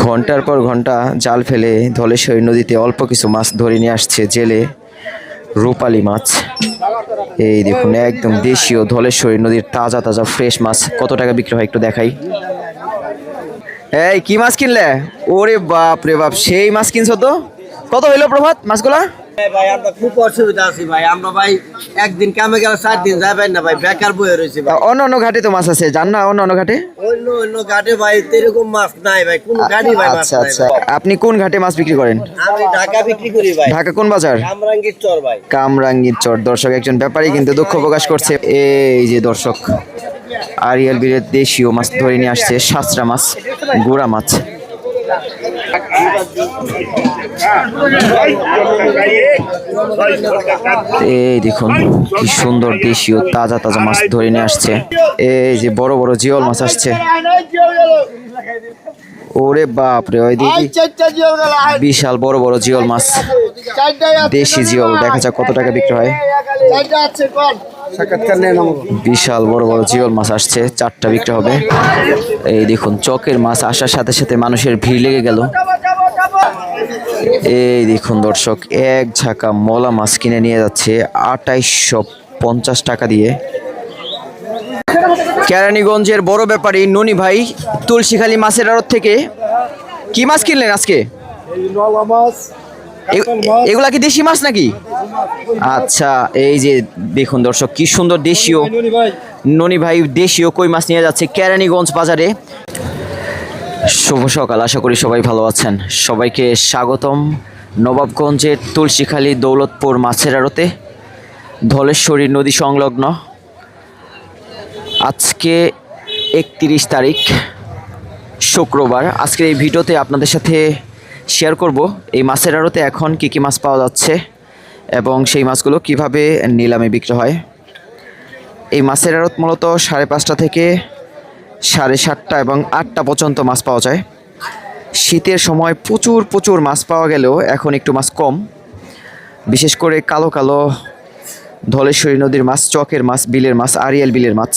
ঘন্টার পর ঘন্টা জাল ফেলে ধলেশ্বরী নদীতে অল্প কিছু মাছ ধরে নিয়ে আসছে জেলে। রূপালী মাছ, এই দেখুন একদম দেশীয় ধলেশ্বরী নদীর তাজা তাজা ফ্রেশ মাছ। কত টাকা বিক্রি হয় একটু দেখাই। এই কি মাছ কিনলে? ওরে বাপ রে বাপ, সেই মাছ কিনছো তো। কত হইলো প্রভাত মাছগুলা? ভাই আমরা খুব অসুবিধা আছি ভাই। আমরা ভাই একদিন কামে গেলে 4 দিন যাবেন না ভাই, বেকার বয়ে রয়েছে ভাই। অন্য অন্য ঘাটে তো মাছ আছে, জান না? অন্য অন্য ঘাটে অন্য অন্য ঘাটে ভাই এরকম মাছ নাই ভাই, কোন ঘাটে ভাই মাছ আচ্ছা নাই আচ্ছা, ভাই। আপনি কোন ঘাটে মাছ বিক্রি করেন? আমি ঢাকা বিক্রি করি ভাই। ঢাকা কোন বাজার? কামরাঙ্গীর চর ভাই। কামরাঙ্গীর চর। দর্শক একজন ব্যাপারী কিন্তু দুঃখ প্রকাশ করছে। এই যে দর্শক, আরিয়াল বিলের দেশীয় মাছ ধরে নিয়ে আসছে, সাঁচরা মাছ, গুড়া মাছ। এই দেখুন কি সুন্দর দেশীয় তাজা তাজা মাছ ধরে নিয়ে আসছে। এই যে বড় বড় জিওল মাছ আসছে। ওরে বাপ রে, ওই দিদি বিশাল বড় বড় জিওল মাছ, দেশি জিওল। দেখা যাক কত টাকা বিক্রি হয়। বিশাল বড় বড় জিওল মাছ আসছে, 4টা বিক্রি হবে। এই দেখুন চকের মাছ আসার সাথে সাথে মানুষের ভিড় লেগে গেল। এই দেখুন দর্শক, এক ঝাঁকা মলা মাছ কিনে নিয়ে যাচ্ছে 2850 টাকা দিয়ে। কেরানীগঞ্জের বড় ব্যাপারী ননি ভাই তুলসীখালী মাছের আড়ত থেকে কি মাছ কিনলেন আজকে? এগুলা কি দেশি মাছ নাকি? আচ্ছা, এই যে দেখুন দর্শক কি সুন্দর দেশীয় ননি ভাই দেশীয় কই মাছ নিয়ে যাচ্ছে কেরানীগঞ্জ বাজারে। শুভ সকাল, আশা করি সবাই ভালো আছেন। সবাইকে স্বাগতম নবাবগঞ্জের তুলসীখালী দৌলতপুর মাছের আড়তে, ধলেশ্বরী নদী সংলগ্ন। আজকে 31 তারিখ শুক্রবার। আজকের এই ভিডিওতে আপনাদের সাথে শেয়ার করব এই মাছের আড়তে এখন কী কী মাছ পাওয়া যাচ্ছে এবং সেই মাছগুলো কিভাবে নিলামে বিক্রি হয়। এই মাছের আড়ত মূলত 5:30 থেকে 7:30 এবং 8টা পর্যন্ত মাছ পাওয়া যায়। শীতের সময় প্রচুর প্রচুর মাছ পাওয়া গেলেও এখন একটু মাছ কম, বিশেষ করে কালো কালো ধলেশ্বরী নদীর মাছ, চকের মাছ, বিলের মাছ, আরিয়াল বিলের মাছ।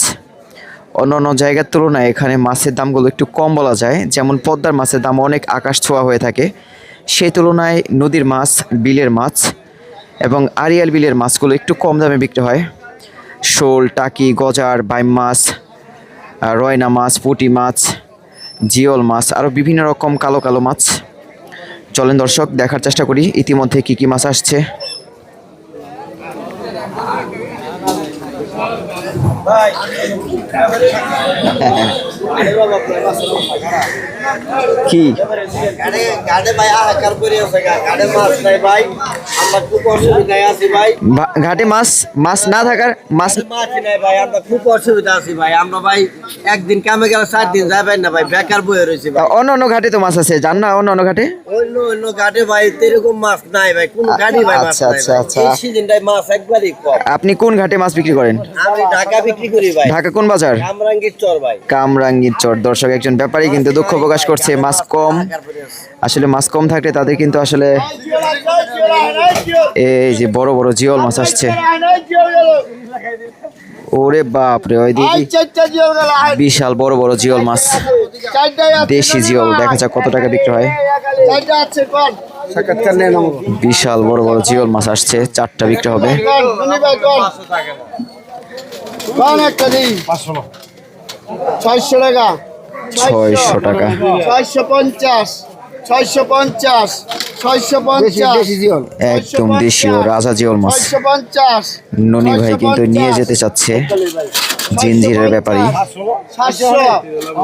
অন্য অন্য জায়গার তুলনায় এখানে মাছের দামগুলো একটু কম বলা যায়। যেমন পদ্মার মাছের দাম অনেক আকাশ ছোঁয়া হয়ে থাকে, সেই তুলনায় নদীর মাছ, বিলের মাছ এবং আরিয়াল বিলের মাছগুলো একটু কম দামে বিক্রি হয়। শোল, টাকি, গজার, বাইম মাছ, রয়না মাছ, পুঁটি মাছ, জিওল মাছ, আরও বিভিন্ন রকম কালো কালো মাছ। চলেন দর্শক দেখার চেষ্টা করি ইতিমধ্যে কী কী মাছ আসছে। কি ঘাটে মাছ মাছ না থাকার মাছ নাই ভাই, আমরা খুব অসুবিধা আছি ভাই। আমরা ভাই একদিন কামে গেলে 4 দিন যাবেন না ভাই, বেকার বয়ে রয়েছে ভাই। অন্য অন্য ঘাটে তো মাছ আছে, জান না? অন্য অন্য ঘাটে অন্য অন্য ঘাটে ভাই এরকম মাছ নাই ভাই, কোন ঘাটে ভাই মাছ আচ্ছা নাই আচ্ছা ভাই। আচ্ছা, এই সিজনটায় মাছ একবারই কম। আপনি কোন ঘাটে মাছ বিক্রি করেন? আমি ঢাকা বিক্রি করি ভাই। ঢাকা কোন বাজার? কামরাঙ্গীর চর ভাই। কামরাঙ্গীর চর। দর্শক একজন ব্যাপারী কিন্তু দুঃখ প্রকাশ করছে মাছ কম। আসলে মাছ কম থাকলে তাদের কিন্তু আসলে এই যে বড় বড় জিওল মাছ আসছে। ওরে বাপ রে, ওই দিদি বিশাল বড় বড় জিওল মাছ, দেশি জিওল। দেখা যাক কত টাকা বিক্রি হয়। বিশাল বড় বড় জিওল মাছ আসছে, 4টা বিক্রি হবে। 600 টাকা, 600 টাকা, 650, 650, 650, একদম দেশীয় রাজা জিওল মাছ। 650, ননি ভাই কিন্তু নিয়ে যেতে চাচ্ছে জিঞ্জিরের ব্যাপারী। 700,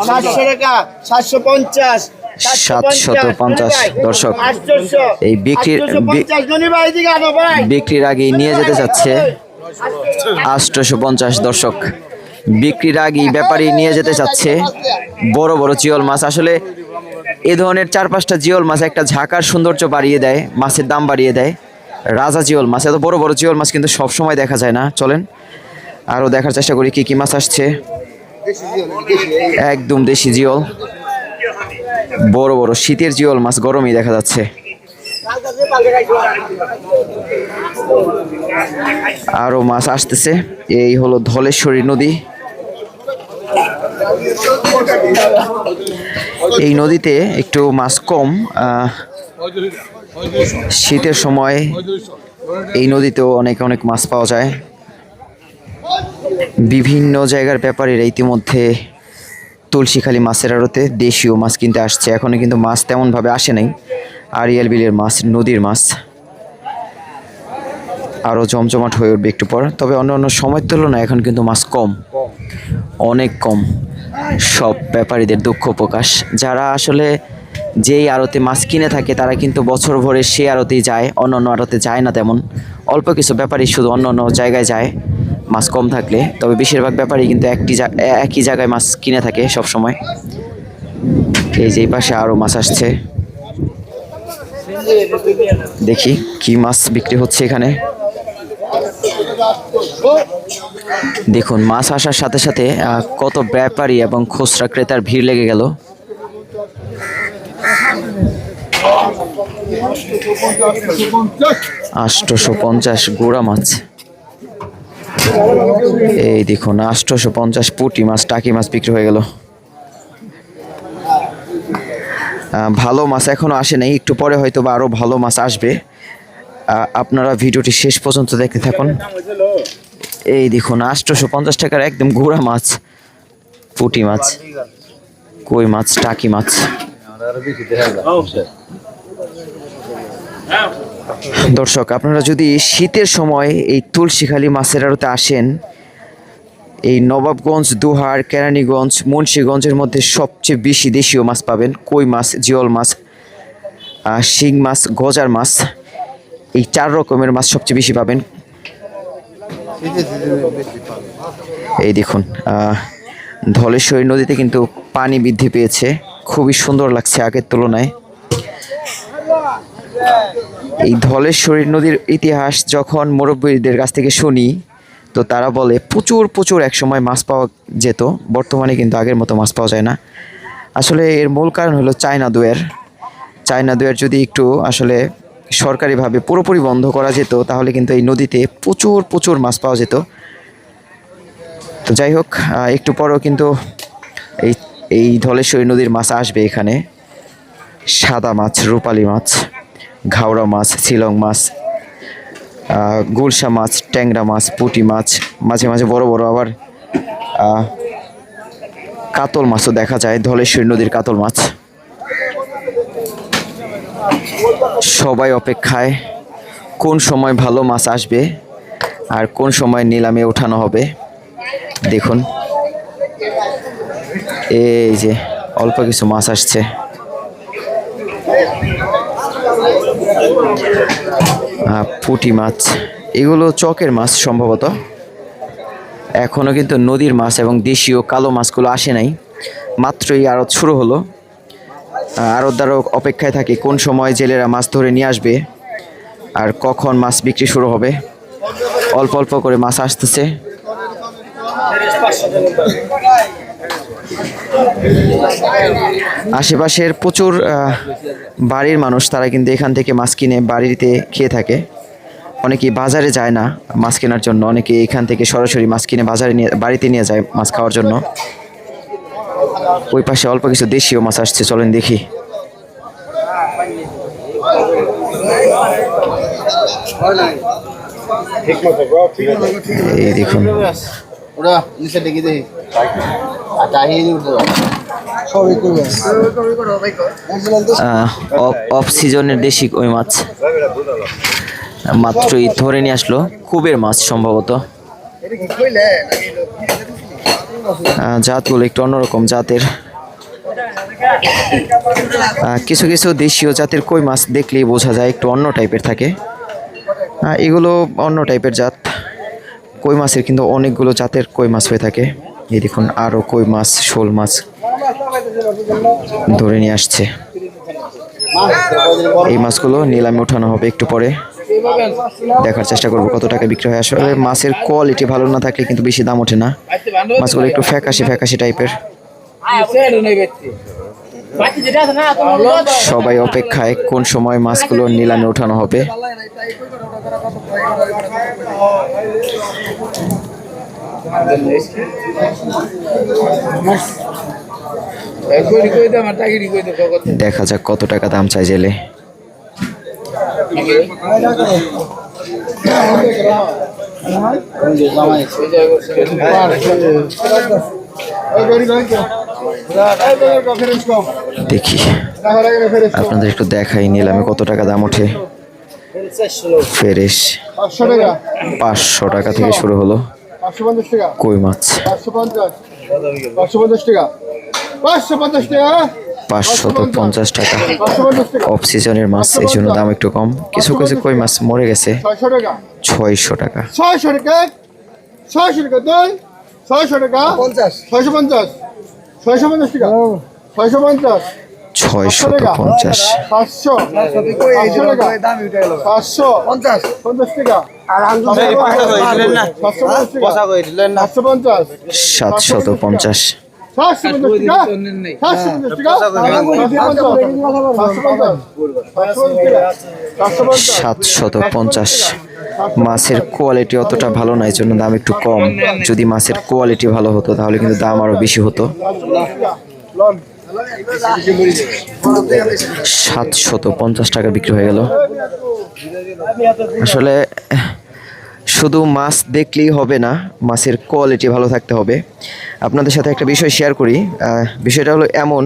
700 টাকা, 750, 750। দর্শক 800, এই বিক্রির আগেই নিয়ে যেতে চাচ্ছে 850। দর্শক বিক্রির আগেই ব্যাপারী নিয়ে যেতে চাচ্ছে বড় বড় জিওল মাছ। আসলে এ ধরনের 4-5টা জিওল মাছ একটা ঝাঁকার সৌন্দর্য বাড়িয়ে দেয়, মাছের দাম বাড়িয়ে দেয়। রাজা জিওল মাছ, এত বড় বড় জিওল মাছ কিন্তু সব সময় দেখা যায় না। চলেন আরও দেখার চেষ্টা করি কি কি মাছ আসছে। একদম দেশি জিওল, বড় বড় শীতের জিওল মাছ গরমই দেখা যাচ্ছে। আরো মাছ আসতেছে। এই হলো ধলেশ্বরী নদী। এই নদীতে একটু মাছ কম। শীতের সময় এই নদীতেও অনেক অনেক মাছ পাওয়া যায়। বিভিন্ন জায়গার ব্যাপারীরা ইতিমধ্যে তুলসীখালী মাছের আড়তে দেশীয় মাছ কিনতে আসছে। এখনো কিন্তু মাছ তেমনভাবে আসে নাই। আড়িয়াল বিলের মাছ, নদীর মাছ আরও জমজমাট হয়ে উঠবে একটু পর। তবে অন্য অন্য সময়ের তুলনায় এখন কিন্তু মাছ কম, অনেক কম। সব ব্যাপারীদের দুঃখ প্রকাশ। যারা আসলে যেই আড়তে মাছ কিনে থাকে তারা কিন্তু বছর ভরে সেই আড়তেই যায়, অন্য অন্য আড়তে যায় না তেমন। অল্প কিছু ব্যাপারী শুধু অন্য অন্য জায়গায় যায় মাছ কম থাকলে। তবে বেশিরভাগ ব্যাপারী কিন্তু একই জায়গায় মাছ কিনে থাকে সব সময়। এই যে এই পাশে আরও মাছ আসছে, দেখি কি মাছ বিক্রি হচ্ছে এখানে। দেখুন মাছ আসার সাথে সাথে কত ব্যাপারী এবং খুচরা ক্রেতার ভিড় লেগে গেল। 850 গুড়া মাছ। এই দেখুন 850 পুঁটি মাছ, টাকি মাছ বিক্রি হয়ে গেল। ভালো মাছ এখনো আসে নাই, একটু পরে হয়তো বা আরো ভালো মাছ আসবে। আপনারা ভিডিওটি শেষ পর্যন্ত দেখতে থাকুন। এই দেখুন 850 টাকার একদম গুড়া মাছ, পুঁটি মাছ, কই মাছ, টাকি মাছ। দর্শক আপনারা যদি শীতের সময় এই তুলসীখালী মাছের আড়তে আসেন, এই নবাবগঞ্জ, দোহার, কেরানীগঞ্জ, মুন্সিগঞ্জের মধ্যে সবচেয়ে বেশি দেশীয় মাছ পাবেন। কই মাছ, জিওল মাছ, শিং মাছ, গজার মাছ, এই 4 রকমের মাছ সবচেয়ে বেশি পাবেন। এই দেখুন ধলেশ্বরী নদীতে কিন্তু পানি বৃদ্ধি পেয়েছে, খুবই সুন্দর লাগছে আগের তুলনায়। এই ধলেশ্বরী নদীর ইতিহাস যখন মুরব্বীদের কাছ থেকে শুনি, তো তারা বলে প্রচুর প্রচুর একসময় মাছ পাওয়া যেত, বর্তমানে কিন্তু আগের মতো মাছ পাওয়া যায় না। আসলে এর মূল কারণ হলো চায়না দোয়ের যদি একটু আসলে সরকারিভাবে পুরোপুরি বন্ধ করা যেত তাহলে কিন্তু এই নদীতে প্রচুর প্রচুর মাছ পাওয়া যেত। তো যাই হোক, একটু পরেও কিন্তু এই ধলেশ্বরী নদীর মাছ আসবে এখানে। সাদা মাছ, রূপালী মাছ, ঘাওড়া মাছ, শিলং মাছ, গুলশা মাছ, ট্যাংরা মাছ, পুঁটি মাছ, মাঝে মাঝে বড় বড় আবার কাতল মাছও দেখা যায়, ধলেশ্বরী নদীর কাতল মাছ। সবাই অপেক্ষায় কোন সময় ভালো মাছ আসবে আর কোন সময় নিলামে ওঠানো হবে। দেখুন এই যে অল্প কিছু মাছ আসছে। পুঁটি মাছ, এগুলো চকের মাছ সম্ভবত। এখনো কিন্তু নদীর মাছ এবং দেশীয় কালো মাছগুলো আসে নাই, মাত্রই আড়ত শুরু হলো। আড়তদারও অপেক্ষায় থাকে কোন সময় জেলেরা মাছ ধরে নিয়ে আসবে আর কখন মাছ বিক্রি শুরু হবে। অল্প অল্প করে মাছ আসতেছে। আশেপাশের প্রচুর বাড়ির মানুষ তারা কিন্তু এখান থেকে মাছ কিনে বাড়িতে খেয়ে থাকে। অনেকেই বাজারে যায় না মাছ কেনার জন্য, অনেকে এখান থেকে সরাসরি মাছ কিনে বাড়িতে নিয়ে যায় মাছ খাওয়ার জন্য। ওই পাশে অল্প কিছু দেশীয় মাছ আসছে, চলেন দেখি। এই দেখুন অফ সিজনের দেশি কই মাছ মাত্রই ধরে নিয়ে আসলো, কুবের মাছ সম্ভবত। জাতগুলো একটু অন্যরকম জাতের। কিছু কিছু দেশীয় জাতের কই মাছ দেখলেই বোঝা যায় একটু অন্য টাইপের থাকে। এগুলো অন্য টাইপের জাত কই মাছের, কিন্তু অনেকগুলো জাতের কই মাছ হয়ে থাকে। এই দেখুন আরো কই মাছ, শোল মাছ ধরে নিয়ে আসছে। এই মাছগুলো নিলামে উঠানো হবে একটু পরে, দেখার চেষ্টা করবো কত টাকা বিক্রি হয়। আসলে মাছের কোয়ালিটি ভালো না থাকলে কিন্তু বেশি দাম ওঠে না। মাছগুলো একটু ফ্যাকাশি ফ্যাকাশি টাইপের। সবাই অপেক্ষায় কোন সময় মাছগুলো নিলামে উঠানো হবে। দেখা যাক কত টাকা দাম চাই জেলে। দেখি আপনাদের একটু দেখাই নিলামে কত টাকা দাম ওঠে। ফেরেশ 500 টাকা থেকে শুরু হলো কই মাছ। 550 টাকা অফ সিজনের মাছ, এই জন্য দাম একটু কম। কিছু কিছু কই মাছ মরে গেছে। 600 টাকা 650 750 750 মাছের কোয়ালিটি অতটা ভালো না, এই জন্য দাম একটু কম। যদি মাছের কোয়ালিটি ভালো হতো তাহলে কিন্তু দাম আরো বেশি হতো। 750 টাকা বিক্রি হয়ে গেল। আসলে শুধু মাছ দেখলেই হবে না, মাছের কোয়ালিটি ভালো থাকতে হবে। আপনাদের সাথে একটা বিষয় শেয়ার করি। বিষয়টা হলো এমন,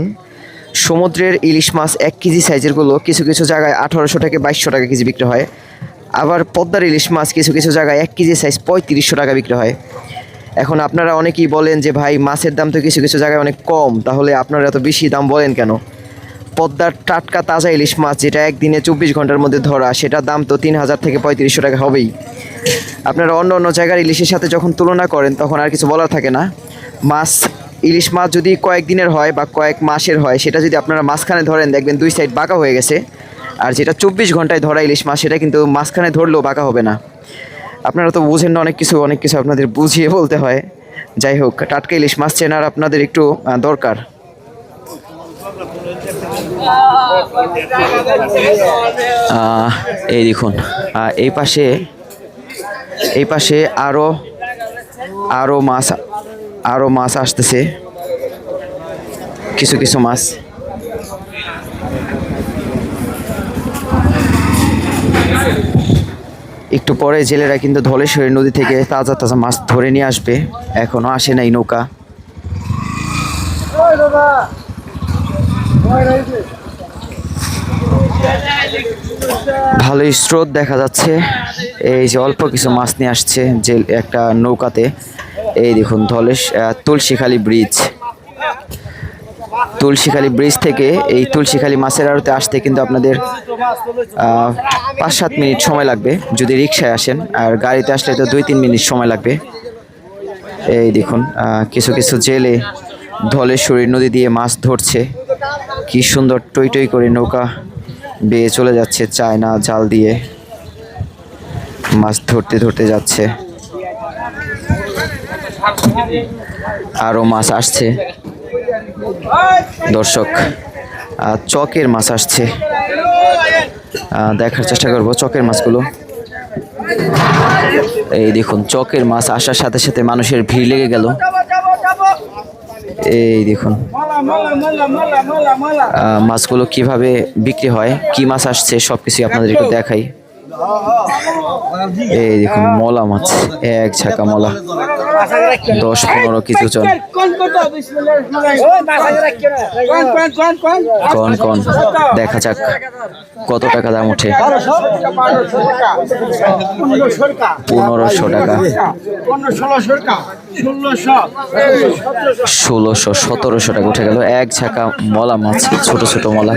সমুদ্রের ইলিশ মাছ 1 কেজি সাইজেরগুলো কিছু কিছু জায়গায় 1800 থেকে 2200 টাকা কেজি বিক্রি হয়। আবার পদ্মার ইলিশ মাছ কিছু কিছু জায়গায় 1 কেজি সাইজ 3500 টাকা বিক্রি হয়। এখন আপনারা অনেকেই বলেন যে ভাই মাছের দাম তো কিছু কিছু জায়গায় অনেক কম, তাহলে আপনারা এত বেশি দাম বলেন কেন? পদ্মার টাটকা তাজা ইলিশ মাছ যেটা একদিনে 24 ঘন্টার মধ্যে ধরা, সেটার দাম তো 3000 থেকে 3500 টাকা হবেই। আপনারা অন্য অন্য জায়গার ইলিশের সাথে যখন তুলনা করেন তখন আর কিছু বলার থাকে না। মাছ ইলিশ মাছ যদি কয়েকদিনের হয় বা কয়েক মাসের হয়, সেটা যদি আপনারা মাঝখানে ধরেন দেখবেন 2 সাইড বাঁকা হয়ে গেছে। আর যেটা 24 ঘন্টায় ধরা ইলিশ মাছ সেটা কিন্তু মাঝখানে ধরলেও বাঁকা হবে না। আপনারা তো বুঝেন না, অনেক কিছু আপনাদের বুঝিয়ে বলতে হয়। যাই হোক, টাটকা ইলিশ মাছ চেনার আপনাদের একটু দরকার। এই দেখুন, এই পাশে আরো মাছ আসতেছে, কিছু কিছু মাছ। একটু পরে জেলেরা কিন্তু ধলেশ্বরী নদী থেকে তাজা তাজা মাছ ধরে নিয়ে আসবে। এখনো আসে নাই নৌকা। ভালোই স্রোত দেখা যাচ্ছে। এই যে অল্প কিছু মাছ নিয়ে আসছে যে একটা নৌকাতে। এই দেখুন তুলসীখালী ব্রিজ থেকে এই তুলসীখালী মাছের আড়তে আসতে কিন্তু আপনাদের 5-7 মিনিট সময় লাগবে যদি রিক্সায় আসেন, আর গাড়িতে আসলে তো 2-3 মিনিট সময় লাগবে। এই দেখুন কিছু কিছু জেলে ধলেশ্বরী নদী দিয়ে মাছ ধরছে। কি সুন্দর টই টই করে নৌকা বেয়ে চলে যাচ্ছে, চায়না জাল দিয়ে মাছ ধরতে ধরতে যাচ্ছে। আরো মাছ আসছে দর্শক, চকের মাছ আসছে। দেখার চেষ্টা করব চকের মাছগুলো। এই দেখুন চকের মাছ আসার সাথে সাথে মানুষের ভিড় লেগে গেল। এই দেখুন মাছগুলো কিভাবে বিক্রি হয়, কি মাছ আসছে সবকিছু আপনাদের একটু দেখাই। এই দেখুন মলা মাছ, এক ঝাঁকা মলা, 10-15 কেজি ওজন। কোন দেখা যাক কত টাকা দাম ওঠে। 1500 টাকা, 1600-1700 টাকা উঠে গেল এক ঝাঁকা মলা মাছ, ছোট ছোট মলা।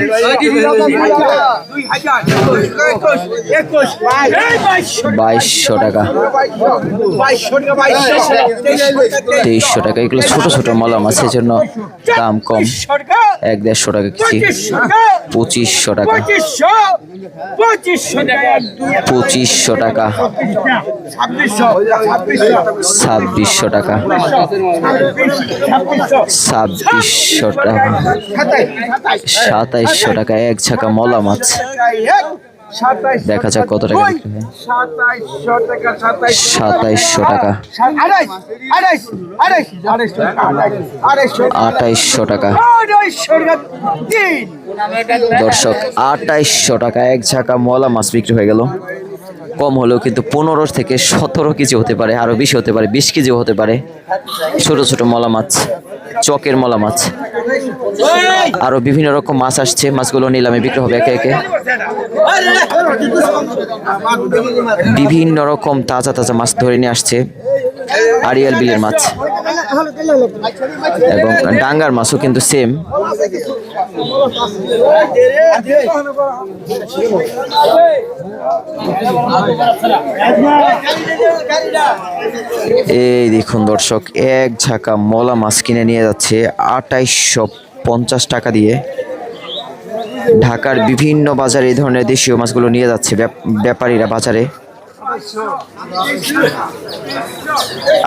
2200 টাকা, 2300 টাকা। এগুলো ছোট ছোট মলা মাছ, এই জন্য দাম কম। 1-150 টাকা কেজি। 2500 টাকা, 2500 টাকা, 2600 টাকা, 2700 টাকা, 2700 টাকা এক ঝাঁকা মলা মাছ। দেখা যাক কত টাকা বিক্রি হয়। 2700 টাকা, 2800 টাকা। দর্শক 2800 টাকা এক ঝাঁকা মলা মাছ বিক্রি হয়ে গেল। কম হলেও কিন্তু 15 থেকে 17 কেজি হতে পারে, আরো বেশি হতে পারে, 20 কেজিও হতে পারে। ছোট ছোট মলা মাছ, চকের মলা মাছ, আরো বিভিন্ন রকম মাছ আসছে। মাছগুলো নিলামে বিক্রি হবে একে একে। বিভিন্ন রকম তাজা তাজা মাছ ধরে নিয়ে আসছে আড়িয়াল বিলের মাছ, এবং ডাঙ্গার মাছও কিন্তু সেম। এই দেখুন দর্শক, এক ঝাঁকা মলা মাছ কিনে নিয়ে যাচ্ছে 2850 টাকা দিয়ে। ঢাকার বিভিন্ন বাজারে এই ধরনের দেশীয় মাছগুলো নিয়ে যাচ্ছে ব্যাপারীরা বাজারে।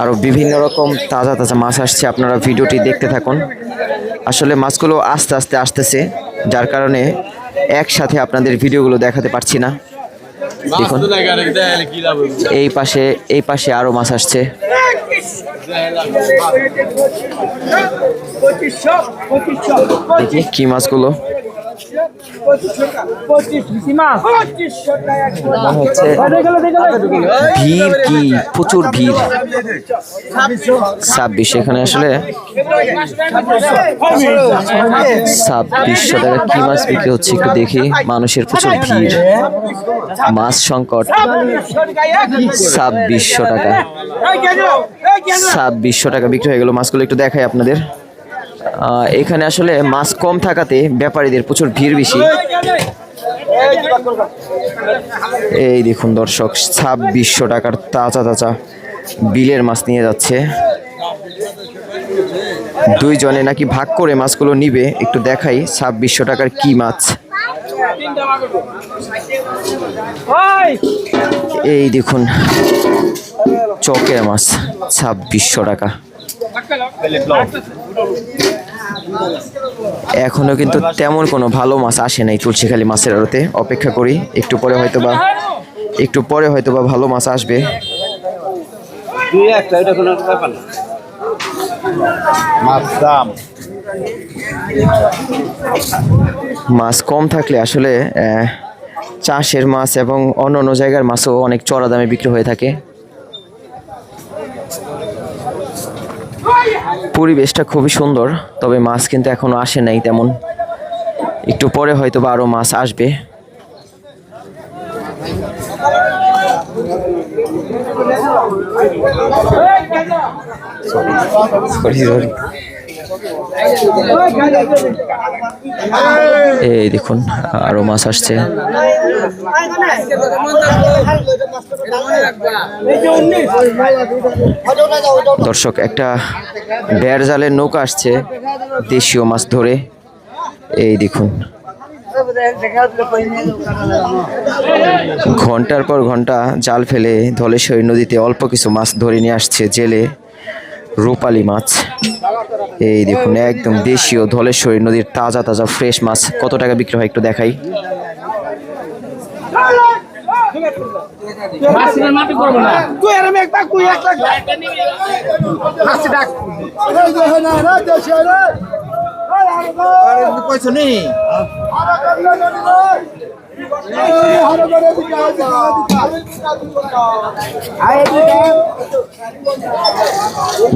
আরো বিভিন্ন রকম তাজা তাজা মাছ আসছে, আপনারা ভিডিওটি দেখতে থাকুন। আসলে মাছগুলো আস্তে আস্তে আসতেছে, যার কারণে একসাথে আপনাদের ভিডিওগুলো দেখাতে পারছি না। দেখুন এই পাশে আরো মাছ আসছে। দেখি কি মাছগুলো ভিড়, কি প্রচুর ভিড়। 26, এখানে আসলে 2600 টাকা কি মাছ বিক্রি হচ্ছে একটু দেখি। মানুষের প্রচুর ভিড়, মাছ সংকট। 2600 টাকা, 2600 টাকা বিক্রি হয়ে গেল মাছগুলো। একটু দেখাই আপনাদের। এখানে আসলে মাছ কম থাকাতে ব্যাপারীদের প্রচুর ভিড় বেশি। এই দেখুন দর্শক, 2600 টাকার তাজা তাজা বিলের মাছ নিয়ে যাচ্ছে। দুইজনে নাকি ভাগ করে মাছগুলো নিবে, একটু দেখাই 2600 টাকার কি মাছ। এই দেখুন চকের মাছ 2600 টাকা। এখনো কিন্তু তেমন কোনো ভালো মাছ আসে নাই তুলসীখালী মাছের আড়তে। অপেক্ষা করি, একটু পরে হয়তোবা ভালো মাছ আসবে। মাছ কম থাকলে আসলে চাষের মাছ এবং অন্য জায়গার মাছও অনেক চড়া দামে বিক্রি হয়ে থাকে। পরিবেশটা খুবই সুন্দর, তবে মাছ কিন্তু এখনো আসে নাই তেমন। একটু পরে হয়তো বা আরো মাছ আসবে। এই দেখুন আরো মাছ আসছে। দর্শক, একটা বেড় জালের নৌকা আসছে দেশীয় মাছ ধরে। এই দেখুন ঘন্টার পর ঘন্টা জাল ফেলে ধলেশ্বরী নদীতে অল্প কিছু মাছ ধরে নিয়ে আসছে জেলে। রূপালী মাছ, এই দেখুন একদম দেশীয় ধলেশ্বরী নদীর তাজা তাজা ফ্রেশ মাছ। কত টাকা বিক্রি হয় একটু দেখাই।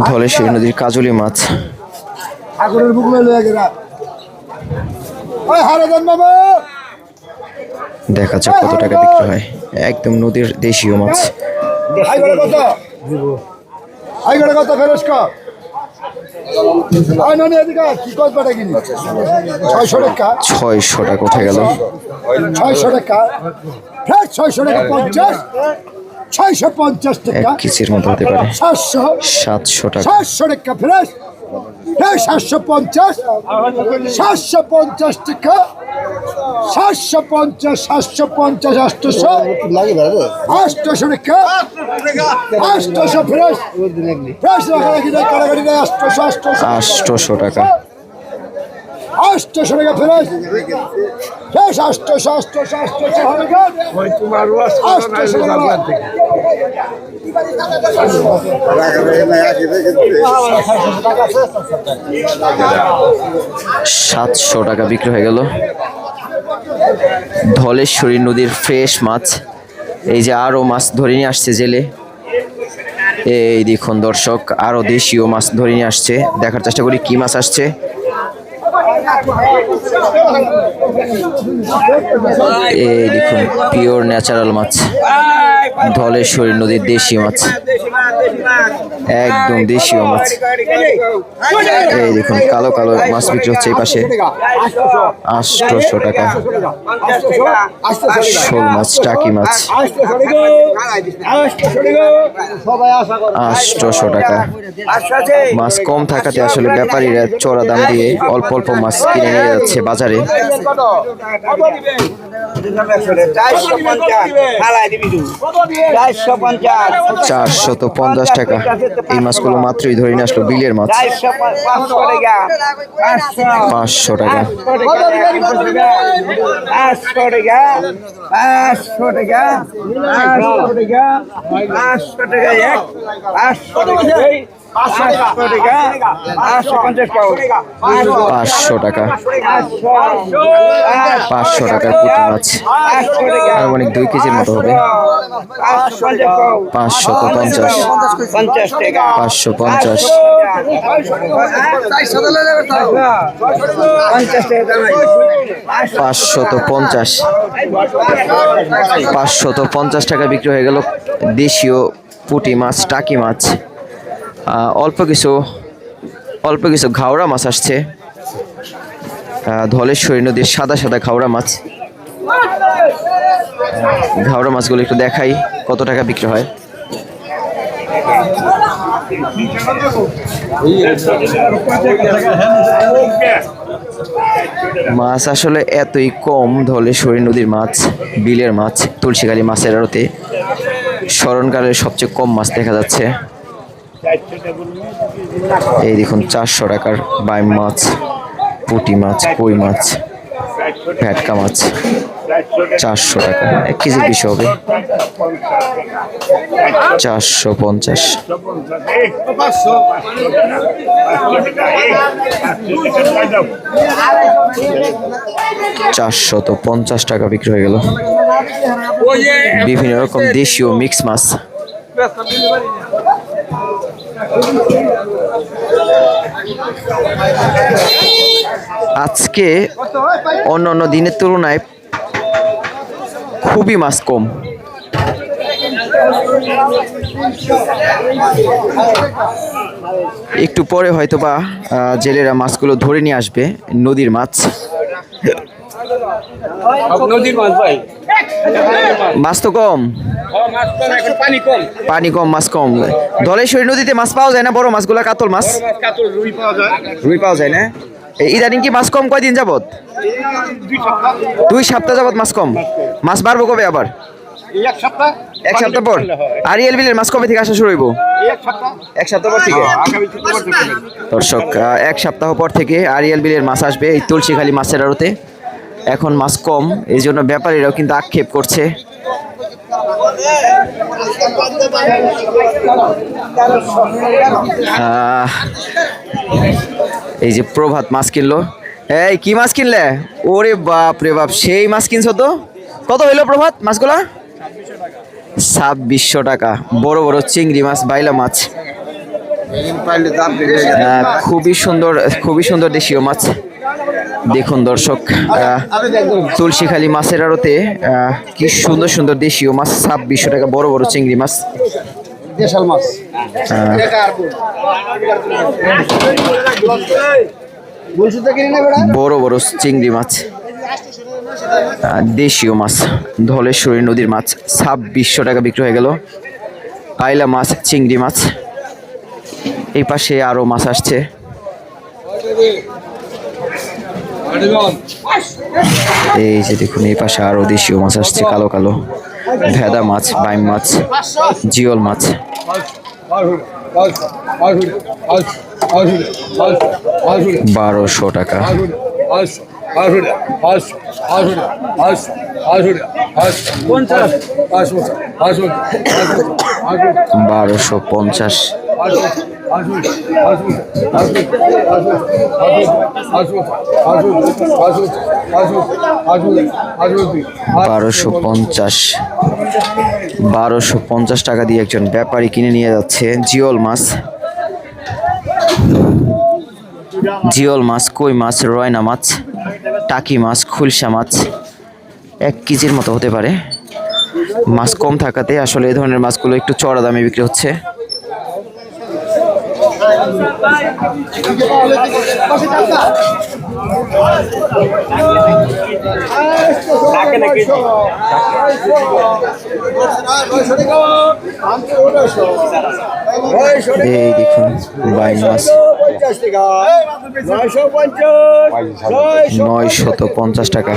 ধলেশ্বরী নদীর কাজলি মাছ। দেখা যাক কত টাকা বিক্রি হয়। একদম নদীর দেশীয় মাছ। 600 টাকা উঠে গেল। 600 টাকা, 600 টাকা 50, 650 টাকা 1 কেজির মতো হতে পারে। 700 টাকা, 700 টাকা ফ্রেশ, 750, 750 টাকা, 750, 750, 800, 800 টাকা, 800 ফ্রেশ, ফ্রেশ রাখা রাখি 800, 800, 800 টাকা। 800 টাকা ফ্রেশ ফ্রেশ 800 হবে গা 800 টাকা 700 টাকা বিক্রি হয়ে গেল। ধলেশ্বরী নদীর ফ্রেশ মাছ, এই যে আরো মাছ ধরে নিয়ে আসছে জেলে। এই দেখুন দর্শক, আরো দেশীয় মাছ ধরে নিয়ে আসছে, দেখার চেষ্টা করি কি মাছ আসছে। এই দেখুন পিওর ন্যাচারাল মাছ, ধলেশ্বরী নদীর দেশি মাছ, একদম দেশীয় মাছ। এই দেখুন কালো কালো মাছ বিক্রি হচ্ছে এই পাশে 800 টাকা। শোল মাছ, টাকি মাছ 800 টাকা। মাছ কম থাকাতে আসলে ব্যাপারীরা চড়া দাম দিয়ে অল্প অল্প মাছ কিনে নিয়ে যাচ্ছে বাজারে। 450 টাকা। এই মাছগুলো মাত্রই ধরে নিয়ে আসলো বিলের মাছ। 500 টাকা। 500 টাকা। 500 টাকার পুঁটি মাছ, আনুমানিক 2 কেজির মতো হবে। 550। 550। 550। 550 টাকা বিক্রি হয়ে গেল দেশীয় পুঁটি মাছ, টাকি মাছ। অল্প কিছু ঘাওড়া মাছ আসছে, ধলেশ্বরী নদীর সাদা সাদা ঘাওড়া মাছ। ঘাওড়া মাছগুলো একটু দেখাই কত টাকা বিক্রি হয়। মাছ আসলে এতই কম, ধলেশ্বরী নদীর মাছ, বিলের মাছ, তুলসীখালী মাছের আড়তে স্মরণকালের সবচেয়ে কম মাছ দেখা যাচ্ছে। এই দেখুন 400 টাকার বাইম মাছ, পুঁটি মাছ, কই মাছ, ভেটকা মাছ 400 টাকা। 1 কেজির বেশি হবে। 450। 450 টাকা বিক্রি হয়ে গেল। বিভিন্ন রকম দেশীয় মিক্স মাছ। আজকে অন্যান্য দিনের তুলনায় খুবই মাছ কম। একটু পরে হয়তোবা জেলেরা মাছগুলো ধরে নিয়ে আসবে, নদীর মাছ। মাছ তো কম, পানি কম, মাছ কম। ধলেশ্বরী নদীতে মাছ পাওয়া যায় না বড় মাছগুলা, কাতল মাছ, রুই পাওয়া যায় না। ইদানিং কি মাছ কম কয়দিন যাবত? 2 সপ্তাহ যাবত মাছ কম। মাছ বাড়বো কবে আবার? 1 সপ্তাহ পর। আরিয়াল বিলের মাছ কবে থেকে আসা শুরু হইব? 1 সপ্তাহ পর থেকে। দর্শক, 1 সপ্তাহ পর থেকে আরিয়াল বিলের মাছ আসবে এই তুলসীখালী মাছের আড়তে। এখন মাছ কম, এই জন্য ব্যাপারীরাও কিন্তু আক্ষেপ করছে। এই যে প্রভাত মাছ কিনলো। এই কি মাছ কিনলে? ওরে বাপ রে বাপ, সেই মাছ কিনছো তো। কত হইলো প্রভাত মাছগুলা? 2600 টাকা। বড় বড় চিংড়ি মাছ, বাইলা মাছ, খুবই সুন্দর দেশীয় মাছ। দেখুন দর্শক, তুলসীখালী মাছের আড়তে কি সুন্দর সুন্দর দেশীয় মাছ। 2600 টাকা বড় বড় চিংড়ি মাছ, দেশাল মাছ। বড় বড় চিংড়ি মাছ, দেশীয় মাছ, ধলেশ্বরী নদীর মাছ। 2600 টাকা বিক্রি হয়ে গেল। পাইলা মাছ, চিংড়ি মাছ। এই পাশে আরো মাছ আসছে। এই যে দেখুন, এই পাশে আরো দেশীয় মাছ আসছে, কালো কালো ভেদা মাছ, বাইম মাছ, জিওল মাছ। 1200 টাকা। 1250। $1250 টাকা দিয়ে একজন ব্যাপারী কিনে নিয়ে যাচ্ছে জিওল মাছ। জিওল মাছ, কই মাছ, রয়না মাছ, টাকি মাছ, খুলসা মাছ 1 কেজির মতো হতে পারে। মাছ কম থাকাতে আসলে এই ধরনের মাছগুলো একটু চড়া দামে বিক্রি হচ্ছে। এই দেখুন বাইন মাছ 950 টাকা।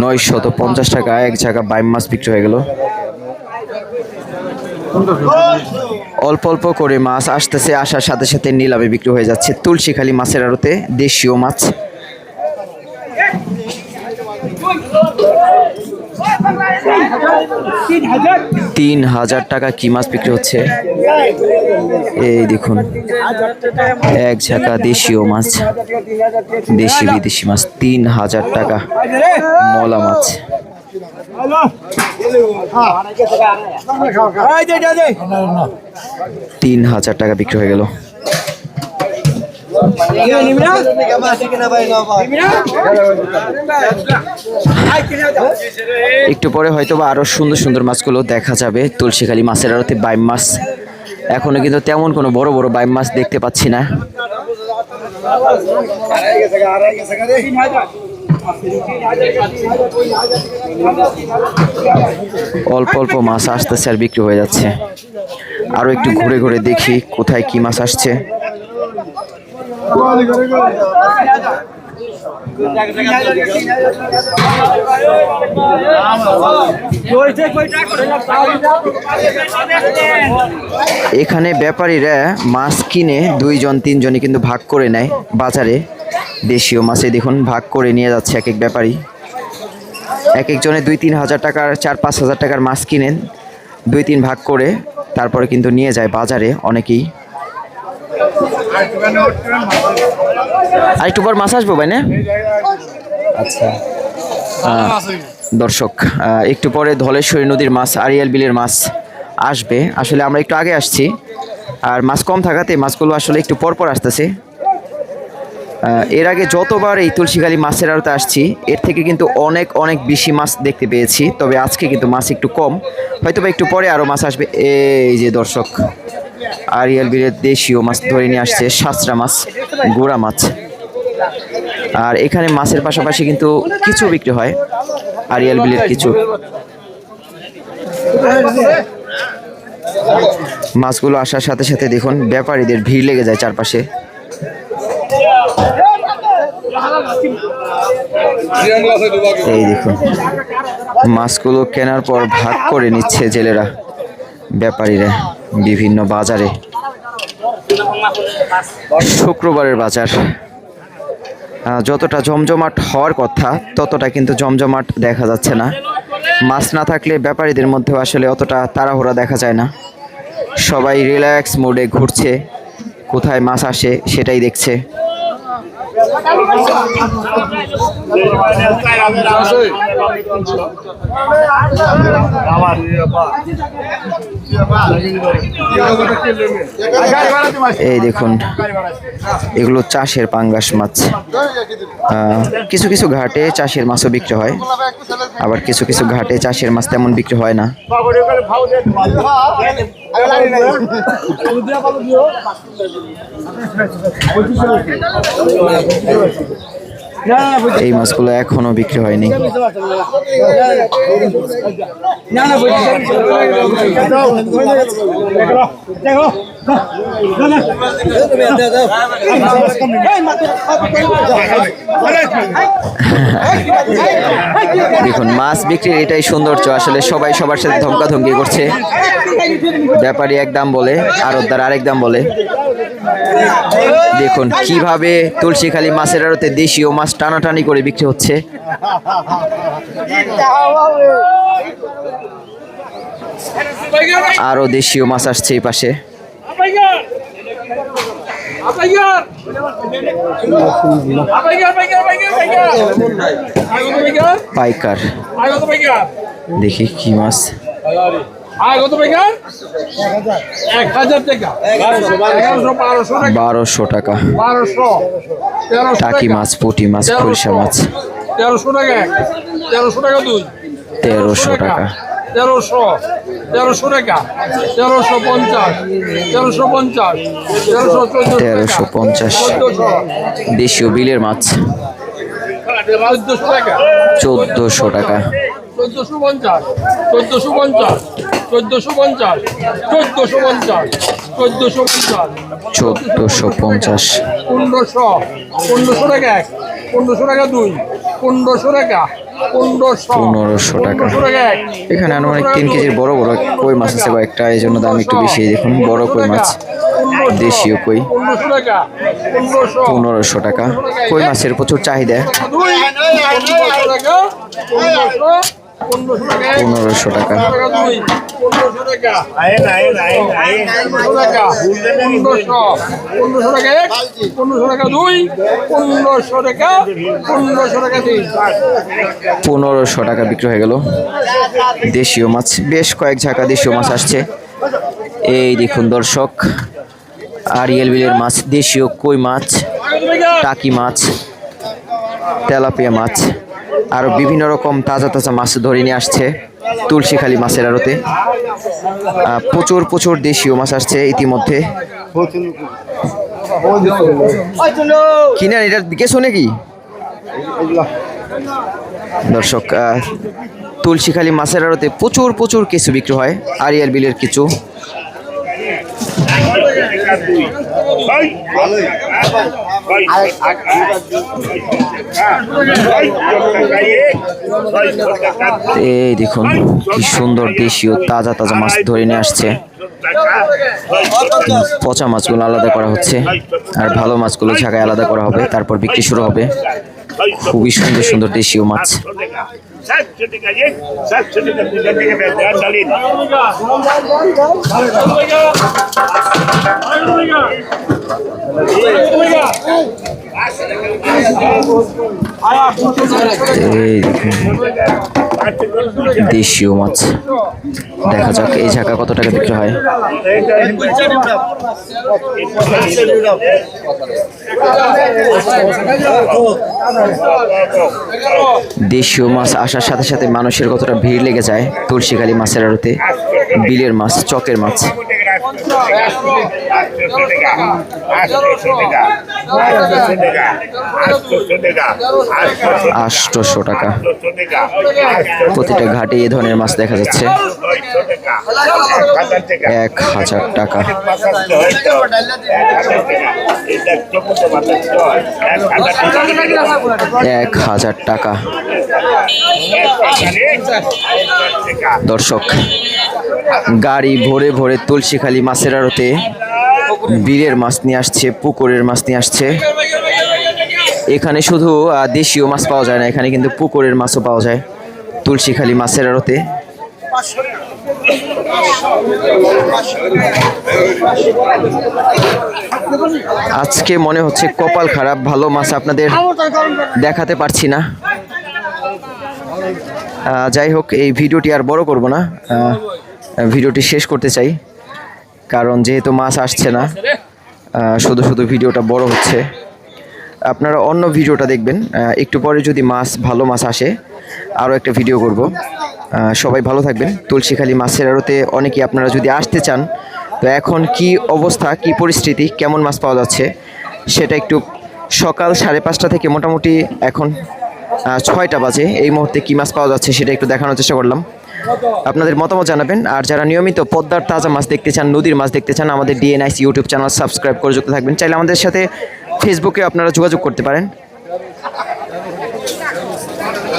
950 টাকা এক জায়গা বাইম মাছ বিক্রি হয়ে গেল। অল্প অল্প করে মাছ আসতেছে, আসার সাথে সাথে নিলামে বিক্রি হয়ে যাচ্ছে। তুলসীখালী মাছের আড়তে দেশীয় মাছ। $3000 টাকা কি মাছ বিক্রি হচ্ছে। এই দেখুন এক ঝাঁকা দেশীয় মাছ, দেশি বিদেশি মাছ 3000 টাকা। মলা মাছ $3000 বিক্রি হয়ে গেল। একটু পরে হয়তো বা আরো সুন্দর সুন্দর মাছগুলো দেখা যাবে তুলসীখালী মাছের আড়তে। বাইম মাছ এখনো কিন্তু তেমন কোনো বড় বড় বাইম মাছ দেখতে পাচ্ছি না। অল্প অল্প মাছ আসতেছে আর বিক্রি হয়ে যাচ্ছে। আরো একটু ঘুরে ঘুরে দেখি কোথায় কি মাছ আসছে। এখানে ব্যাপারীরা মাছ কিনে 2-3 কিন্তু ভাগ করে নেয় বাজারে। দেশীয় মাছে দেখুন ভাগ করে নিয়ে যাচ্ছে এক এক ব্যাপারী। এক একজনে 2-3 হাজার টাকার 4-5 হাজার টাকার মাছ কিনেন, 2-3 ভাগ করে তারপরে কিন্তু নিয়ে যায় বাজারে অনেকেই। আর একটু পর মাছ আসবো ভাই না? আচ্ছা দর্শক, একটু পরে ধলেশ্বরী নদীর মাছ, আড়িয়াল বিলের মাছ আসবে। আসলে আমরা একটু আগে আসছি, আর মাছ কম থাকাতে মাছগুলো আসলে একটু পরপর আসতেছে। এর আগে যতবার এই তুলসীখালী মাছের আড়তে আসছি এর থেকে কিন্তু অনেক অনেক বেশি মাছ দেখতে পেয়েছি। তবে আজকে কিন্তু মাছ একটু কম, হয়তো বা একটু পরে আরও মাছ আসবে। এই যে দর্শক, আড়িয়াল বিলের দেশীয় মাছ ধরে নিয়ে আসছে, সাঁচরা মাছ, গোড়া মাছ। আর এখানে মাছের পাশাপাশি কিন্তু কিছু বিক্রি হয়, আড়িয়াল বিলের কিছু মাছগুলো আসার সাথে সাথে দেখুন ব্যাপারীদের ভিড় লেগে যায় চারপাশে। এই দেখুন মাছগুলো কেনার পর ভাগ করে নিচ্ছে জেলেরা, ব্যাপারীরা বিভিন্ন বাজারে। শুক্রবারের বাজার যতটা জমজমাট হওয়ার কথা ততটা কিন্তু জমজমাট দেখা যাচ্ছে না। মাছ না থাকলে ব্যাপারীদের মধ্যেও আসলে অতটা তাড়াহুড়া দেখা যায় না। সবাই রিল্যাক্স মোডে ঘুরছে, কোথায় মাছ আসে সেটাই দেখছে। এই দেখুন এগুলো চাষের পাঙ্গাস মাছ। কিছু কিছু ঘাটে চাষের মাছও বিক্রি হয়, আবার কিছু কিছু ঘাটে চাষের মাছ তেমন বিক্রি হয় না। এই মাছগুলো এখনো বিক্রি হয়নি। দেখুন মাছ বিক্রির এটাই সৌন্দর্য, আসলে সবাই সবার সাথে ধমকাধমকি করছে। ব্যাপারী এক দাম বলে, আড়তদার আরেক দাম বলে। দেখুন কিভাবে তুলসীখালী মাছের আড়তে দেশীয় মাছ টানাটানি করে বিক্রি হচ্ছে। আরো দেশীয় মাছ আসছে এই পাশে। পাইকার দেখি কি মাছ। 1200 টাকা। টাকি মাছ, পুঁটি মাছ, খুলসা মাছ 1300 টাকা। 1300 টাকা দুই। 1300 টাকা। 1300 টাকা। 1350 1350 1350 দেশীয় বিলের মাছ 1400 টাকা। 1400 টাকা। 1450 1450 1450 1450 1450 1500 টাকা। 1500 টাকা দুই। 1500 টাকা। 1500 টাকা। এখানে আনুমানিক 3 কেজির বড় বড় কই মাছ আছে কয়েকটা, এই জন্য দাম একটু বেশি। দেখুন বড় কই মাছ, দেশীয় কই 1500 টাকা। কই মাছের প্রচুর চাহিদা। 1500 টাকা। 1500 টাকা। 1500 টাকা 1500 টাকা বিক্রি হয়ে গেল। দেশীয় মাছ বেশ কয়েক ঝাঁকা দেশীয় মাছ আসছে। এই দেখুন দর্শক, আরিয়েল বিলের মাছ, দেশীয় কই মাছ, টাকি মাছ, তেলাপিয়া মাছ, আরো বিভিন্ন রকম তাজা তাজা মাছ ধরে নিয়ে আসছে তুলসীখালী মাছের আড়তে। প্রচুর প্রচুর দেশীয় মাছ আসছে ইতিমধ্যে। কিনা এটার দিকে শুনে কি দর্শক, তুলসীখালী মাছের আড়তে প্রচুর প্রচুর কিছু বিক্রি হয়। আরিয়াল বিলের কিছু এই দেখুন কি সুন্দর দেশীয় তাজা তাজা মাছ ধরে নিয়ে আসছে। পচা মাছগুলো আলাদা করা হচ্ছে আর ভালো মাছগুলো ঝাঁকায় আলাদা করা হবে, তারপর বিক্রি শুরু হবে। খুবই সুন্দর সুন্দর দেশীয় মাছ। এই দেখুন দেশীয় মাছ। দেখা যাক এই ঝাঁকা কত টাকা বিক্রি হয়। দেশীয় মাছ আসার সাথে সাথে মানুষের কতটা ভিড় লেগে যায় তুলসীখালী মাছের আড়তে। বিলের মাছ, চকের মাছ 800 টাকা। প্রতিটা ঘাটে এই ধরনের মাছ দেখা যাচ্ছে। 1000 টাকা। 1000 টাকা। দর্শক, গাড়ি ভরে ভরে তুলসীখালী মাছের আড়তে বিলের মাছ নিয়ে আসছে, পুকুরের মাছ নিয়ে আসছে। এখানে শুধু দেশীয় মাছ পাওয়া যায় না, এখানে কিন্তু পুকুরের মাছও পাওয়া যায় তুলসীখালী মাছের আড়তে। আজকে মনে হচ্ছে কপাল খারাপ, ভালো মাছ আপনাদের দেখাতে পারছি না। যাই হোক, এই ভিডিওটি আর বড় করব না, ভিডিওটি শেষ করতে চাই, কারণ যেহেতু মাছ আসছে না শুধু শুধু ভিডিওটা বড় হচ্ছে। আপনারা অন্য ভিডিওটা দেখবেন, একটু পরে যদি ভালো মাছ আসে আরও একটা ভিডিও করব। সবাই ভালো থাকবেন। তুলসীখালী মাছের আড়তে অনেকেই আপনারা যদি আসতে চান, তো এখন কি অবস্থা, কি পরিস্থিতি, কেমন মাছ পাওয়া যাচ্ছে সেটা একটু সকাল 5:30 থেকে মোটামুটি এখন 6টা বাজে, এই মুহূর্তে কী মাছ পাওয়া যাচ্ছে সেটা একটু দেখানোর চেষ্টা করলাম। আপনাদের মতামত জানাবেন। আর যারা নিয়মিত পদ্মার তাজা মাছ দেখতে চান, নদীর মাছ দেখতে চান, আমাদের ডিএনআইসি ইউটিউব চ্যানেল সাবস্ক্রাইব করে যুক্ত থাকবেন। চাইলে আমাদের সাথে ফেসবুকে আপনারা যোগাযোগ করতে পারেন।